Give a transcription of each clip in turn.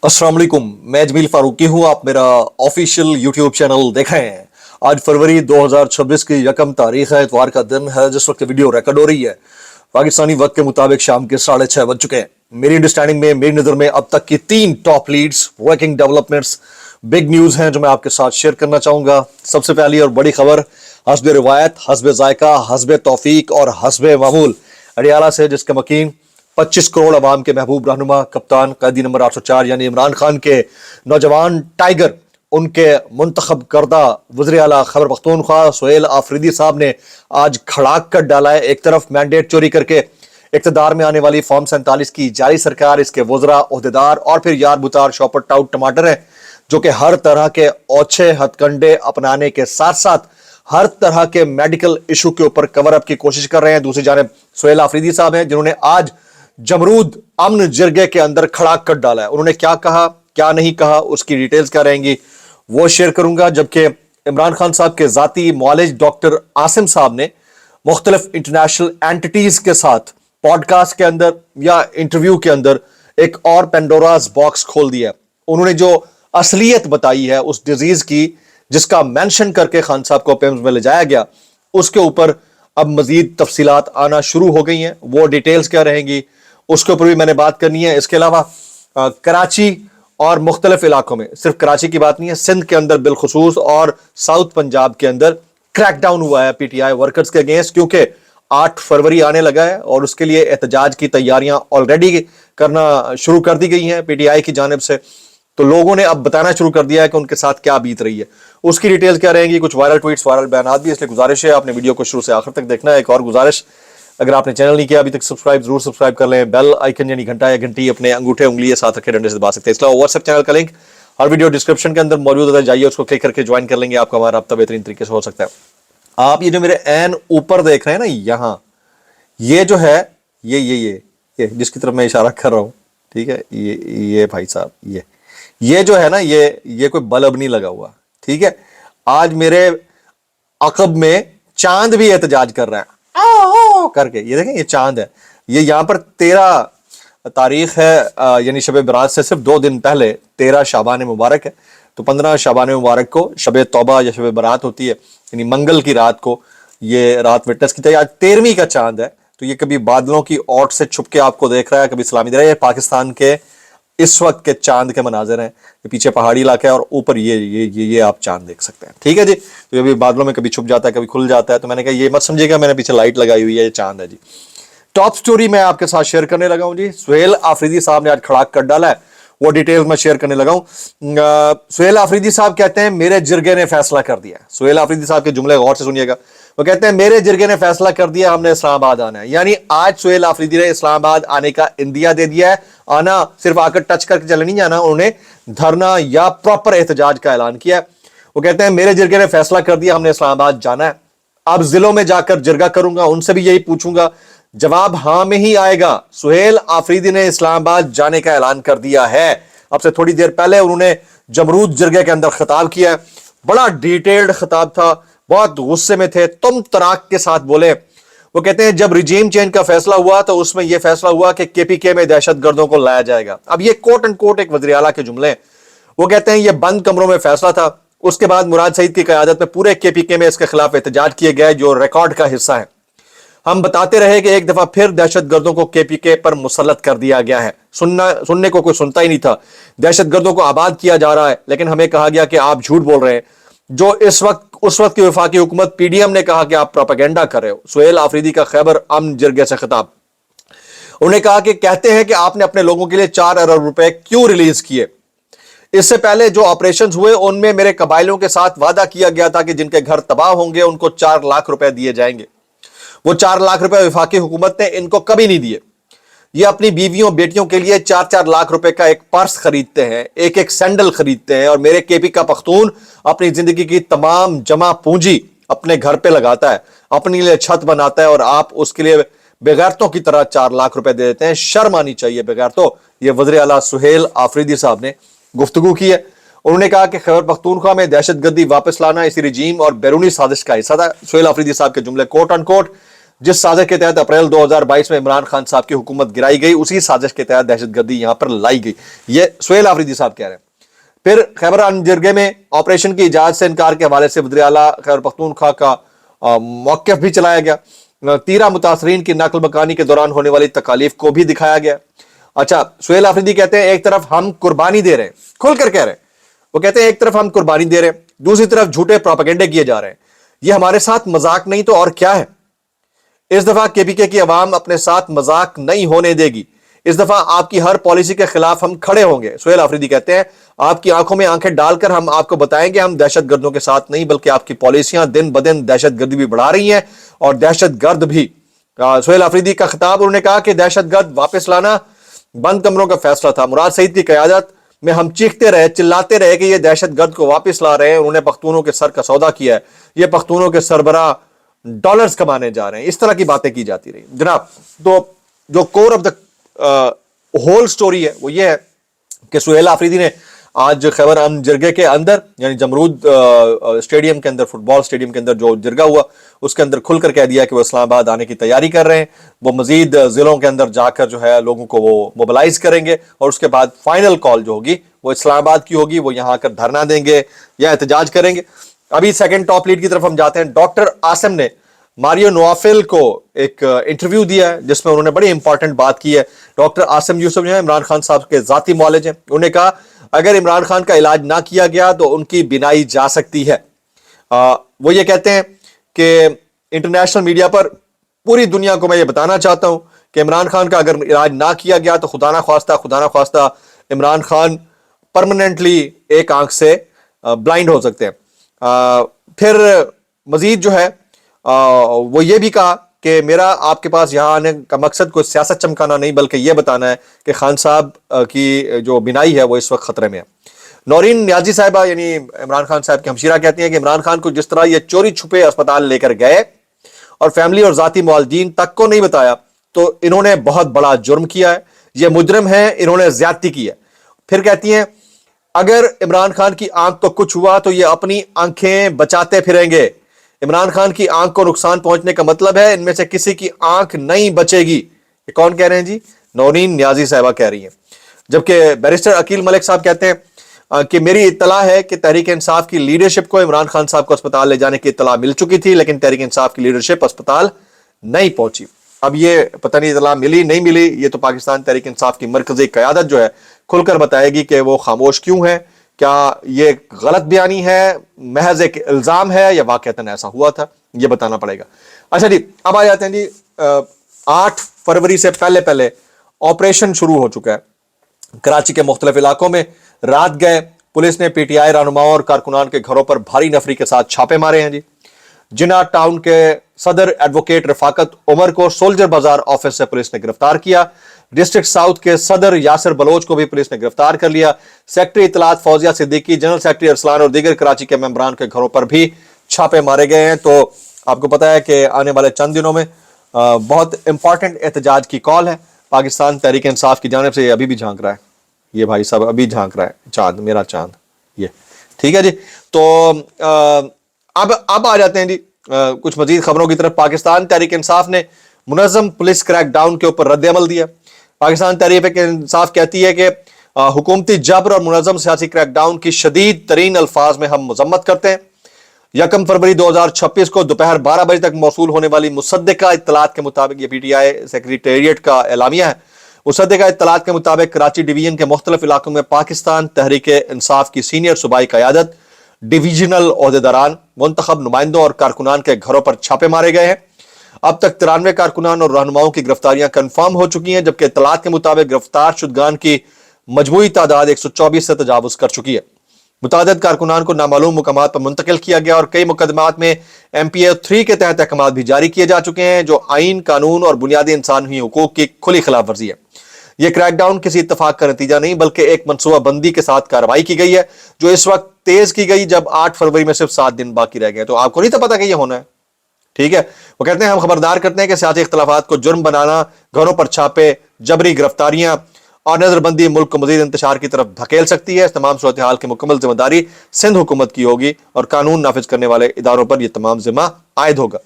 अस्सलाम वालेकुम, मैं जमील फारूकी हूँ। आप मेरा ऑफिशियल यूट्यूब चैनल देख रहे हैं। आज फरवरी 2026 की यकम तारीख है, इतवार का दिन है। जिस वक्त वीडियो रिकॉर्ड हो रही है पाकिस्तानी वक्त के मुताबिक शाम के 6:30 बज चुके हैं। मेरी अंडरस्टैंडिंग में, मेरी नज़र में अब तक की 3 top leads, working developments, big news हैं जो मैं आपके साथ शेयर करना चाहूँगा। सबसे पहली और बड़ी खबर हस्ब रिवायत, हस्ब जायका, हस्ब तौफीक और हस्ब मामूल अडियाला से, जिसके मकीन 25 करोड़ अवाम के महबूब रहनुमा कप्तान कैदी नंबर 804 यानी इमरान खान के नौजवान टाइगर, उनके मुंतखब करदा वज़ीर आला खैबर पख्तूनख्वा सुहेल आफरीदी साहब ने आज खड़ाक कर डाला है। एक तरफ मैंडेट चोरी करके इक़्तिदार में आने वाली फॉर्म 47 की जाली सरकार, इसके वज़रा, ओहदेदार और फिर यार बुतार शॉपर टाउट टमाटर हैं जो कि हर तरह के औछे हथकंडे अपनाने के साथ साथ हर तरह के मेडिकल इशू के ऊपर कवर अप की कोशिश कर रहे हैं। दूसरी जानिब सुहेल आफरीदी साहब हैं जिन्होंने आज जमरूद अमन जिरगे के अंदर खड़ाक कर डाला है। उन्होंने क्या कहा, क्या नहीं कहा, उसकी डिटेल्स क्या रहेंगी वो शेयर करूंगा। जबकि इमरान खान साहब के जाती मौलिज डॉक्टर आसिम साहब ने मुख्तलिफ इंटरनेशनल एंटिटीज के साथ पॉडकास्ट के अंदर या इंटरव्यू के अंदर एक और पेंडोरास बॉक्स खोल दिया है। उन्होंने जो असलियत बताई है उस डिजीज की, जिसका मेंशन करके खान साहब को पेम्स में ले जाया गया, उसके ऊपर अब मजीद तफसीलात आना शुरू हो गई हैं। वो डिटेल्स क्या रहेंगी उसके ऊपर भी मैंने बात करनी है। इसके अलावा कराची और मुख्तलिफ इलाकों में, सिर्फ कराची की बात नहीं है, सिंध के अंदर बिलखुसूस और साउथ पंजाब के अंदर क्रैकडाउन हुआ है पीटीआई वर्कर्स के अगेंस्ट, क्योंकि 8 फरवरी आने लगा है और उसके लिए एहतजाज की तैयारियां ऑलरेडी करना शुरू कर दी गई हैं पीटीआई की जानिब से। तो लोगों ने अब बताना शुरू कर दिया है कि उनके साथ क्या बीत रही है। उसकी डिटेल्स क्या रहेंगी, कुछ वायरल ट्वीट्स, वायरल बयानात भी, इसलिए गुजारिश है आपने वीडियो को शुरू से आखिर तक देखना है। एक और गुजारिश, अगर आपने चैनल नहीं किया अभी तक सब्सक्राइब जरूर सब्सक्राइब कर लें। बेल आइकन यानी घंटा या घंटी अपने अंगूठे उंगली साथ रखे डंडे से दबा सकते हैं। इसके अलावा व्हाट्सएप चैनल का लिंक हर वीडियो डिस्क्रिप्शन के अंदर मौजूद है, जाइए उसको क्लिक करके ज्वाइन कर लेंगे, आपका हमारा रब्ता बेहतरीन तरीके से हो सकता है। आप ये जो मेरे एन ऊपर देख रहे हैं ना, यहाँ ये जो है ये जिसकी तरफ मैं इशारा कर रहा हूँ, ठीक है, ये भाई साहब, ये जो है ना, ये कोई बल्ब नहीं लगा हुआ, ठीक है। आज मेरे अकब में चांद भी एहतजाज कर रहा है करके, ये देखें, ये चांद है। ये यहाँ पर 13 तारीख है, यानी शब बरात से सिर्फ 2 दिन पहले 13 शाबान मुबारक है। तो 15 शाबान मुबारक को शब तौबा या शब बरात होती है, यानी मंगल की रात को ये रात विटनेस की। आज 13वीं का चांद है। तो ये कभी बादलों की ओट से छुप के आपको देख रहा है, कभी सलामी दे रहा है। पाकिस्तान के इस वक्त के चांद के मनाजिर हैं। ये पीछे पहाड़ी इलाका है और ऊपर ये आप चांद देख सकते हैं, ठीक है जी। तो ये भी बादलों में कभी छुप जाता है, कभी खुल जाता है। तो मैंने कहा ये मत समझिएगा मैंने पीछे लाइट लगाई हुई है, ये चांद है जी। टॉप स्टोरी मैं आपके साथ शेयर करने लगा हूं जी। सुहेल आफरीदी साहब ने आज खड़ाक कर डाला है, वो डिटेल्स मैं शेयर करने लगा हूं। सुहेल आफरीदी साहब कहते हैं मेरे जिरगे ने फैसला कर दिया है। सुहेल आफरीदी साहब के जुमले गौर से सुनिएगा। वो कहते हैं मेरे जिरगे ने फैसला कर दिया, हमने इस्लामाबाद आना है। यानी आज सुहेल आफरीदी ने इस्लामाबाद आने का इंदिया दे दिया है। आना सिर्फ आकर टच करके चले नहीं जाना, उन्होंने धरना या प्रॉपर एहतजाज का ऐलान किया है। वो कहते हैं मेरे जिरगे ने फैसला कर दिया, हमने इस्लामाबाद जाना है। अब जिलों में जाकर जिरगा करूंगा, उनसे भी यही पूछूंगा, जवाब हां में ही आएगा। सुहेल आफरीदी ने इस्लामाबाद जाने का ऐलान कर दिया है। अब से थोड़ी देर पहले उन्होंने जमरूद जिरगे के अंदर खिताब किया है। बड़ा डिटेल्ड खिताब था, बहुत गुस्से में थे, तुम तराक के साथ बोले। वो कहते हैं जब रिजीम चेंज का फैसला हुआ तो उसमें यह फैसला हुआ कि केपीके में दहशतगर्दों को लाया जाएगा। अब ये कोट एंड कोट एक वज़ीर आला के जुमले हैं। वो कहते हैं ये बंद कमरों में फैसला था। उसके बाद मुराद सईद की क़यादत में पूरे केपीके में इसके खिलाफ एहतजाज किए गए, जो रिकॉर्ड का हिस्सा है। हम बताते रहे कि एक दफा फिर दहशतगर्दों को केपीके पर मुसल्लत कर दिया गया है। सुनने को कोई सुनता ही नहीं था। दहशतगर्दों को आबाद किया जा रहा है, लेकिन हमें कहा गया कि आप झूठ बोल रहे हैं। जो उस वक्त की वफाकी हुकूमत पीडीएम ने कहा कि आप प्रोपेगेंडा कर रहे हो। सुहेल आफरीदी का खैबर अमन जिरगे से खिताब। उन्होंने कहा कि कहते हैं कि आपने अपने लोगों के लिए 4 अरब रुपए क्यों रिलीज किए। इससे पहले जो ऑपरेशंस हुए उनमें मेरे कबाइलों के साथ वादा किया गया था कि जिनके घर तबाह होंगे उनको 4 लाख रुपए दिए जाएंगे। वो 4 लाख रुपए वफाकी हुकूमत ने इनको कभी नहीं दिए। ये अपनी बीवियों बेटियों के लिए 4-4 लाख रुपए का एक पर्स खरीदते हैं, एक सैंडल खरीदते हैं, और मेरे केपी का पख्तून अपनी जिंदगी की तमाम जमा पूंजी अपने घर पे लगाता है, अपने लिए छत बनाता है, और आप उसके लिए बेगैरतों की तरह 4 लाख रुपए दे देते हैं। शर्म आनी चाहिए बेगैरतों। ये वज़ीर आला सुहेल आफरीदी साहब ने गुफ्तगू की है। उन्होंने कहा कि खैबर पख्तूनख्वा में दहशतगर्दी वापस लाना इसी रिजीम और बैरूनी साजिश का हिस्सा था। सुहेल आफरीदी साहब के जुमले कोट एंड कोट। जिस साजिश के तहत अप्रैल 2022 में इमरान खान साहब की हुकूमत गिराई गई, उसी साजिश के तहत दहशतगर्दी यहां पर लाई गई। ये सुहेल आफरीदी साहब कह रहे हैं। फिर खैबर अनजरगे में ऑपरेशन की इजाजत से इनकार के हवाले से वज़ीर आला खैबर पख्तूनख्वा का मौक़िफ़ भी चलाया गया। तीरा मुतासरीन की नकल मकानी के दौरान होने वाली तकालीफ को भी दिखाया गया। अच्छा, सुहेल आफरीदी कहते हैं एक तरफ हम कुर्बानी दे रहे हैं, खुल कर कह रहे हैं, वो कहते हैं एक तरफ हम कुर्बानी दे रहे हैं, दूसरी तरफ झूठे प्रोपेगेंडे किए जा रहे हैं। ये हमारे साथ मजाक नहीं तो और क्या है। इस दफा केपीके की आवाम अपने साथ मजाक नहीं होने देगी। इस दफा आपकी हर पॉलिसी के खिलाफ हम खड़े होंगे। सुहेल आफरीदी कहते हैं आपकी आंखों में आंखें डालकर हम आपको बताएंगे हम दहशतगर्दों के साथ नहीं, बल्कि आपकी पॉलिसियां दिन ब दिन दहशतगर्दी भी बढ़ा रही हैं और दहशतगर्द भी। सुहेल आफरीदी का खिताब, उन्होंने कहा कि दहशतगर्द वापस लाना बंद कमरों का फैसला था। मुराद सईद की क़यादत में हम चीखते रहे, चिल्लाते रहे कि ये दहशतगर्द को वापस ला रहे हैं, उन्होंने पख्तूनों के सर का सौदा किया है, ये पख्तूनों के सरबरा डॉलर्स कमाने जा रहे हैं। इस तरह की बातें की जाती रही जनाब। तो जो core of the whole story है वो ये है कि सुहेल आफरीदी ने आज खैबर अनजरगे के अंदर यानी जमरूद स्टेडियम के अंदर, फुटबॉल स्टेडियम के अंदर जो जरगा हुआ उसके अंदर खुलकर कह दिया कि वो इस्लामाबाद आने की तैयारी कर रहे हैं। वो मजीद जिलों के अंदर जाकर जो है लोगों को वो मोबिलाइज करेंगे और उसके बाद फाइनल कॉल जो होगी वो इस्लामाबाद की होगी। वो यहाँ आकर धरना देंगे या एहतजाज करेंगे। अभी सेकंड टॉप लीड की तरफ हम जाते हैं। डॉक्टर आसिम ने मारियो नवाफिल को एक इंटरव्यू दिया है जिसमें उन्होंने बड़ी इंपॉर्टेंट बात की है। डॉक्टर आसिम यूसुफ जो है इमरान खान साहब के जाती मौलिज हैं। उन्होंने कहा अगर इमरान खान का इलाज ना किया गया तो उनकी बिनाई जा सकती है। वो ये कहते हैं कि इंटरनेशनल मीडिया पर पूरी दुनिया को मैं ये बताना चाहता हूं कि इमरान खान का अगर इलाज ना किया गया तो खुदा ना ख्वास्ता इमरान खान परमानेंटली एक आंख से ब्लाइंड हो सकते हैं। फिर मजीद जो है वो ये भी कहा कि मेरा आपके पास यहाँ आने का मकसद कोई सियासत चमकाना नहीं बल्कि यह बताना है कि खान साहब की जो बिनाई है वो इस वक्त खतरे में है। नौरीन नियाजी साहिबा यानी इमरान खान साहब की हमशीरा कहती हैं कि इमरान खान को जिस तरह ये चोरी छुपे अस्पताल लेकर गए और फैमिली और जाती मुआलजीन तक को नहीं बताया तो इन्होंने बहुत बड़ा जुर्म किया है। ये मुजरिम है, इन्होंने ज्यादती की है। फिर कहती हैं अगर इमरान खान की आंख को कुछ हुआ तो ये अपनी आंखें बचाते फिरेंगे। इमरान खान की आंख को नुकसान पहुंचने का मतलब है इनमें से किसी की आंख नहीं बचेगी। ये कौन कह रहे हैं जी? नौरीन नियाजी साहिबा कह रही हैं। जबकि बैरिस्टर अकील मलिक साहब कहते हैं कि मेरी इत्तला है कि तहरीक इंसाफ की लीडरशिप को इमरान खान साहब को अस्पताल ले जाने की इत्तला मिल चुकी थी, लेकिन तहरीक इंसाफ की लीडरशिप अस्पताल नहीं पहुंची। अब ये पता नहीं इत्तला मिली नहीं मिली, ये तो पाकिस्तान तहरीक इंसाफ की मरकजी क़यादत जो है खुलकर बताएगी कि वो खामोश क्यों है। क्या ये गलत बयानी है, महज एक इल्जाम है या वाकईतन ऐसा हुआ था, ये बताना पड़ेगा। अच्छा जी, अब आ जाते हैं जी 8 फरवरी से पहले ऑपरेशन शुरू हो चुका है। कराची के मुख्तलिफ इलाकों में रात गए पुलिस ने पीटीआई रहनुमाओं और कारकुनान के घरों पर भारी नफरी के साथ छापे मारे हैं जी। जिना टाउन के सदर एडवोकेट रफाकत उमर को सोल्जर बाजार ऑफिस से पुलिस ने गिरफ्तार किया। डिस्ट्रिक्ट साउथ के सदर यासिर बलोच को भी पुलिस ने गिरफ्तार कर लिया। सेक्रेटरी इतलात फौजिया सिद्दीकी, जनरल सेक्रेटरी अरसलान और दीगर कराची के मेंबरान के घरों पर भी छापे मारे गए हैं। तो आपको पता है कि आने वाले चंद दिनों में बहुत इंपॉर्टेंट एहतजाज की कॉल है। पाकिस्तान तहरीक इंसाफ की जानिब से अभी भी झांक रहा है, ये भाई साहब अभी झांक रहा है, चांद मेरा चांद, ये ठीक है जी। तो अब आ जाते हैं जी कुछ मजीद खबरों की तरफ। पाकिस्तान तहरीक इंसाफ ने मुनज़्ज़म पुलिस क्रैकडाउन के ऊपर रद्द अमल दिया। पाकिस्तान तहरीक इंसाफ कहती है कि हुकूमती जबर और मुनज़्ज़म सियासी क्रैकडाउन की शदीद तरीन अल्फाज में हम मजम्मत करते हैं। 1 फरवरी 2026 को दोपहर 12 बजे तक मौसूल होने वाली मुसद्दिका इत्तलात के मुताबिक, ये पीटीआई सेक्रेटेरिएट का एलामिया है, मुसद्दिका इत्तलात के मुताबिक कराची डिवीजन के मुख्तलिफ इलाकों में पाकिस्तान तहरीक इंसाफ की सीनियर सूबाई क़यादत, डिवीजनल ओहदेदारान, मुंतखब नुमाइंदों और कारकुनान के घरों पर छापे मारे गए हैं। अब तक 93 कारकुनान और रहनुमाओं की गिरफ्तारियां कन्फर्म हो चुकी हैं, जबकि इत्तलात के मुताबिक गिरफ्तार शुदगान की मजमूई तादाद 124 से तजावुज कर चुकी है। मुतादिद कारकुनान को नामालूम मुकामात पर मुंतकिल किया गया और कई मुकदमात में MPA 3 के तहत अहकामात भी जारी किए जा चुके हैं, जो आइन, कानून और बुनियादी इंसानी हुकूक की खुली खिलाफ वर्जी है। यह क्रैकडाउन किसी इत्तफाक का नतीजा नहीं बल्कि एक मनसूबा बंदी के साथ कार्रवाई की गई है, जो इस वक्त तेज की गई जब 8 फरवरी में सिर्फ 7 दिन बाकी रह गए। तो आपको नहीं तो पता कि यह होना है, ठीक है। वो कहते हैं हम खबरदार करते हैं कि सियासी इख्तलाफात को जुर्म बनाना, घरों पर छापे, जबरी गिरफ्तारियां और नजरबंदी मुल्क को मजीद इंतशार की तरफ धकेल सकती है। इस तमाम सूरत हाल की मुकम्मल जिम्मेदारी सिंध हुकूमत की होगी और कानून नाफिज करने वाले इदारों पर यह तमाम जिम्मा आयद होगा।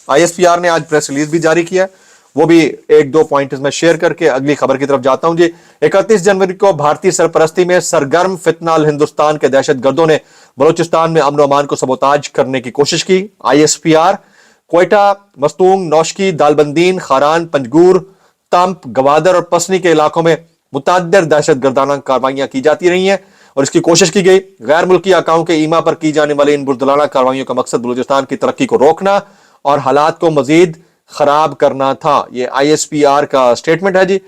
ISPR نے آج پریس ریلیز بھی جاری کیا ہے، وہ بھی ایک دو پوائنٹس میں شیئر کر کے اگلی خبر کی طرف جاتا ہوں جی۔ 31 جنوری کو بھارتی سرپرستی میں سرگرم فتنہ الہندوستان کے دہشت گردوں نے بلوچستان میں امن و امان کو سبوتاج کرنے کی کوشش کی۔ ISPR کوئٹہ، مستونگ، نوشکی، دالبندین، خاران، پنجگور، تمپ، گوادر اور پسنی کے علاقوں میں متعدد دہشت گردانہ کارروائیاں کی جاتی رہی ہیں اور اس کی کوشش کی گئی۔ غیر ملکی حکاموں کے ایما پر کی جانے والی ان بزدلانہ کارروائیوں کا مقصد بلوچستان کی ترقی کو روکنا اور حالات کو مزید خراب کرنا تھا۔ یہ ISPR کا سٹیٹمنٹ ہے جی۔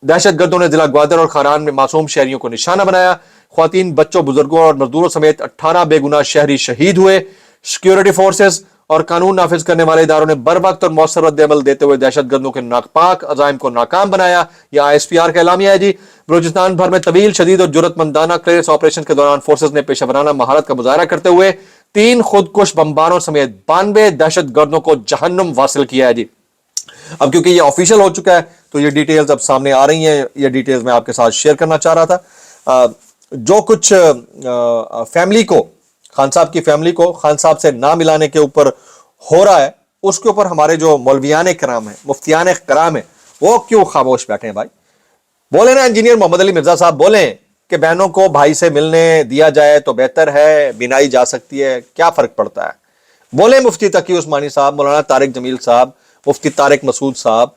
دہشت گردوں نے ضلع گوادر اور خاران میں معصوم شہریوں کو نشانہ بنایا۔ خواتین، بچوں، بزرگوں اور مزدوروں سمیت 18 بے گناہ شہری شہید ہوئے۔ سیکیورٹی فورسز اور قانون نافذ کرنے والے اداروں نے بر وقت اور مؤثر رد عمل دیتے ہوئے دہشت گردوں کے ناپاک عزائم کو ناکام بنایا۔ یہ ISPR کا اعلامیہ ہے جی۔ بلوچستان بھر میں طویل، شدید اور جرأت مندانہ کلیئرنس آپریشن کے دوران فورسز نے پیشہ ورانہ مہارت کا مظاہرہ کرتے ہوئے 3 خودکش بمباروں سمیت 92 دہشت گردوں کو جہنم واصل کیا ہے جی۔ اب کیونکہ یہ آفیشیل ہو چکا ہے تو یہ ڈیٹیلز اب سامنے آ رہی ہیں، یہ ڈیٹیلز میں آپ کے ساتھ شیئر کرنا چاہ رہا تھا۔ جو کچھ فیملی کو، خان صاحب کی فیملی کو خان صاحب سے نہ ملانے کے اوپر ہو رہا ہے، اس کے اوپر ہمارے جو مولویان کرام ہیں، مفتیان کرام ہیں، وہ کیوں خاموش بیٹھے ہیں بھائی؟ بولے نا انجینئر محمد علی مرزا صاحب، بولیں کہ بہنوں کو بھائی سے ملنے دیا جائے تو بہتر ہے، بینائی جا سکتی ہے، کیا فرق پڑتا ہے؟ بولیں مفتی تقی عثمانی صاحب، مولانا طارق جمیل صاحب، مفتی طارق مسعود صاحب،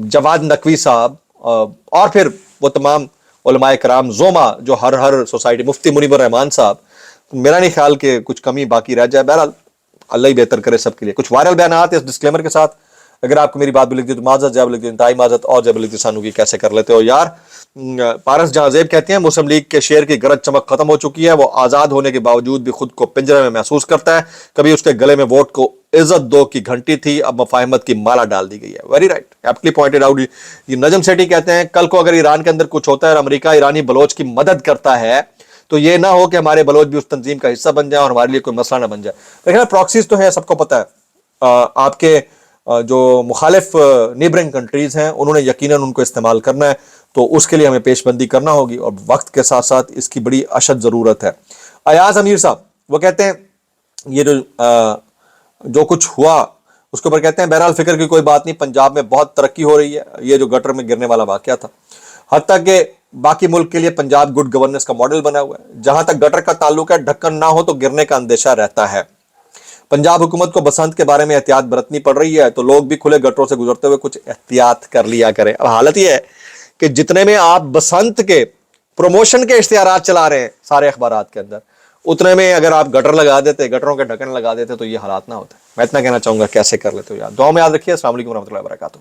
جواد نقوی صاحب، اور پھر وہ تمام علماء کرام زوما جو ہر سوسائٹی، مفتی منیب الرحمان صاحب۔ میرا نہیں خیال کہ کچھ کمی باقی رہ جائے۔ بہرحال اللہ ہی بہتر کرے سب کے لیے۔ کچھ وائرل بیانات اس ڈسکلیمر کے ساتھ، اگر آپ کو میری بات بھی لکھ دی تو معذرت، جب لکھ دی انتہائی معذرت، اور جب لکھ دی سانو کی کیسے کر لیتے ہو یار۔ پارس جہاں زیب کہتے ہیں مسلم لیگ کے شیر کی گرج چمک ختم ہو چکی ہے، وہ آزاد ہونے کے باوجود بھی خود کو پنجرے میں محسوس کرتا ہے، کبھی اس کے گلے میں ووٹ کو عزت دو کی گھنٹی تھی، اب مفاہمت کی مالا ڈال دی گئی ہے۔ Very right, ایپٹلی pointed out. یہ نجم سیٹھی کہتے ہیں کل کو اگر ایران کے اندر کچھ ہوتا ہے اور امریکہ ایرانی بلوچ کی مدد کرتا ہے تو یہ نہ ہو کہ ہمارے بلوچ بھی اس تنظیم کا حصہ بن جائیں اور ہمارے لیے کوئی مسئلہ نہ بن جائے۔ لیکن پراکسیز تو ہے، سب کو پتہ ہے۔ آپ کے جو مخالف نیبرنگ کنٹریز ہیں انہوں نے یقیناً ان کو استعمال کرنا ہے، تو اس کے لیے ہمیں پیش بندی کرنا ہوگی اور وقت کے ساتھ ساتھ اس کی بڑی اشد ضرورت ہے۔ ایاز امیر صاحب وہ کہتے ہیں یہ جو کچھ ہوا اس کے اوپر کہتے ہیں بہرحال فکر کی کوئی بات نہیں، پنجاب میں بہت ترقی ہو رہی ہے۔ یہ جو گٹر میں گرنے والا واقعہ تھا، حتیٰ کہ باقی ملک کے لیے پنجاب گڈ گورننس کا ماڈل بنا ہوا ہے۔ جہاں تک گٹر کا تعلق ہے، ڈھکن نہ ہو تو گرنے کا اندیشہ رہتا ہے۔ پنجاب حکومت کو بسنت کے بارے میں احتیاط برتنی پڑ رہی ہے، تو لوگ بھی کھلے گٹروں سے گزرتے ہوئے کچھ احتیاط کر لیا کریں۔ اب حالت یہ ہے کہ جتنے میں آپ بسنت کے پروموشن کے اشتہارات چلا رہے ہیں سارے اخبارات کے اندر، اتنے میں اگر آپ گٹر لگا دیتے، گٹروں کے ڈھکن لگا دیتے تو یہ حالات نہ ہوتے۔ میں اتنا کہنا چاہوں گا، کیسے کر لیتے ہو یار۔ دعاؤں میں یاد رکھیے۔ السلام علیکم ورحمۃ اللہ وبرکاتہ۔